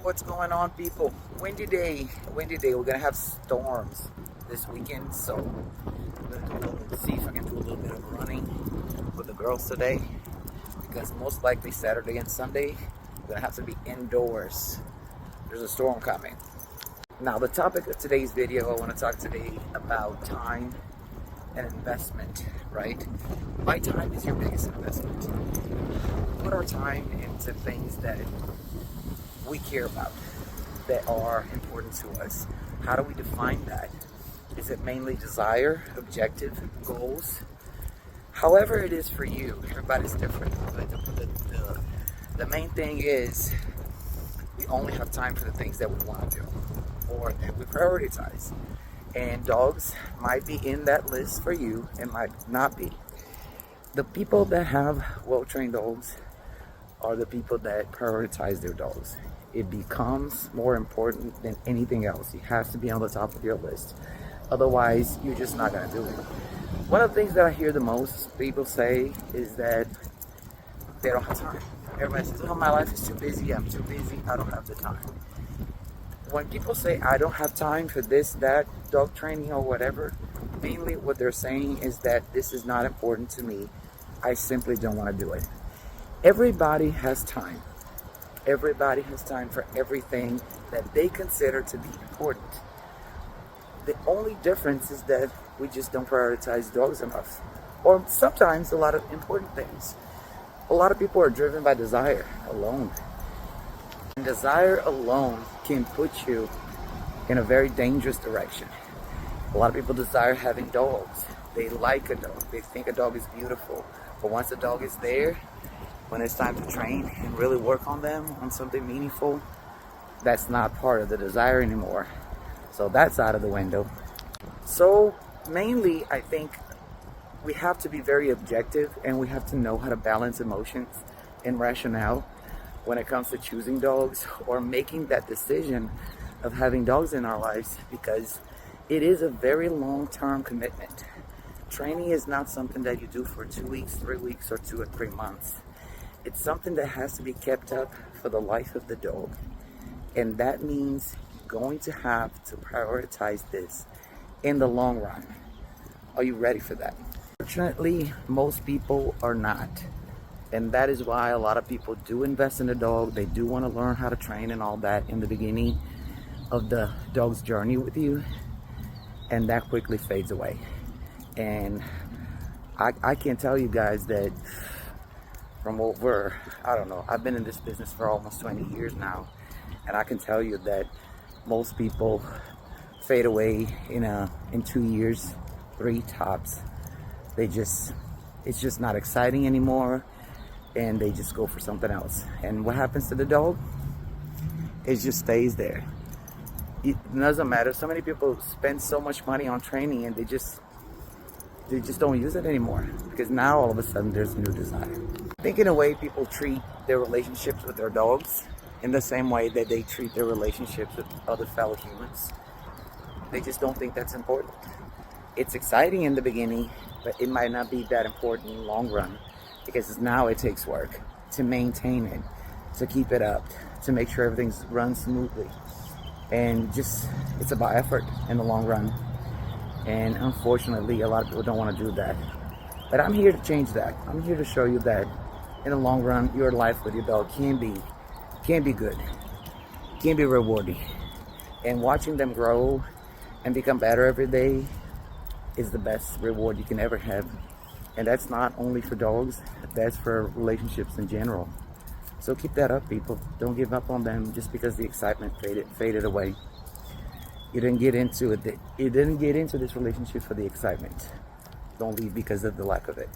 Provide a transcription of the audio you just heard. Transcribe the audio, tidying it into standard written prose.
What's going on, people? Windy day. We're gonna have storms this weekend, so I'm gonna see if I can do a little bit of running with the girls today, because most likely Saturday and Sunday we're gonna have to be indoors. There's a storm coming. Now, the topic of today's video, I want to talk today about time and investment, right? My time is your biggest investment. Put our time into things that we care about, that are important to us. How do we define that? Is it mainly desire, objective, goals? However it is for you, everybody's different. But the main thing is we only have time for the things that we want to do or that we prioritize. And dogs might be in that list for you and might not be. The people that have well-trained dogs are the people that prioritize their dogs. It becomes more important than anything else. It has to be on the top of your list. Otherwise, you're just not going to do it. One of the things that I hear the most people say is that they don't have time. Everybody says, oh, my life is too busy. I'm too busy. I don't have the time. When people say, I don't have time for this, that, dog training or whatever, mainly what they're saying is that this is not important to me. I simply don't want to do it. Everybody has time. Everybody has time for everything that they consider to be important. The only difference is that we just don't prioritize dogs enough. Or sometimes a lot of important things. A lot of people are driven by desire alone. And desire alone can put you in a very dangerous direction. A lot of people desire having dogs. They like a dog. They think a dog is beautiful. But once a dog is there, when it's time to train and really work on them, on something meaningful, that's not part of the desire anymore. So that's out of the window. So mainly, I think we have to be very objective, and we have to know how to balance emotions and rationale when it comes to choosing dogs or making that decision of having dogs in our lives, because it is a very long-term commitment. Training is not something that you do for 2 weeks, 3 weeks, or 2 or 3 months. It's something that has to be kept up for the life of the dog. And that means you're going to have to prioritize this in the long run. Are you ready for that? Fortunately, most people are not. And that is why a lot of people do invest in a dog. They do want to learn how to train and all that in the beginning of the dog's journey with you. And that quickly fades away. And I can tell you guys that from over, I don't know, I've been in this business for almost 20 years now. And I can tell you that most people fade away in 2 years, 3 tops. It's just not exciting anymore. And they just go for something else. And what happens to the dog? It just stays there. It doesn't matter. So many people spend so much money on training and they just don't use it anymore, because now all of a sudden there's a new desire. I think in a way people treat their relationships with their dogs in the same way that they treat their relationships with other fellow humans. They just don't think that's important. It's exciting in the beginning, but it might not be that important in the long run, because now it takes work to maintain it, to keep it up, to make sure everything runs smoothly. And it's about effort in the long run. And unfortunately, a lot of people don't want to do that. But I'm here to change that. I'm here to show you that in the long run, your life with your dog can be good, can be rewarding. And watching them grow and become better every day is the best reward you can ever have. And that's not only for dogs, that's for relationships in general. So keep that up, people. Don't give up on them just because the excitement faded away. You didn't get into it. You didn't get into this relationship for the excitement. Don't leave because of the lack of it.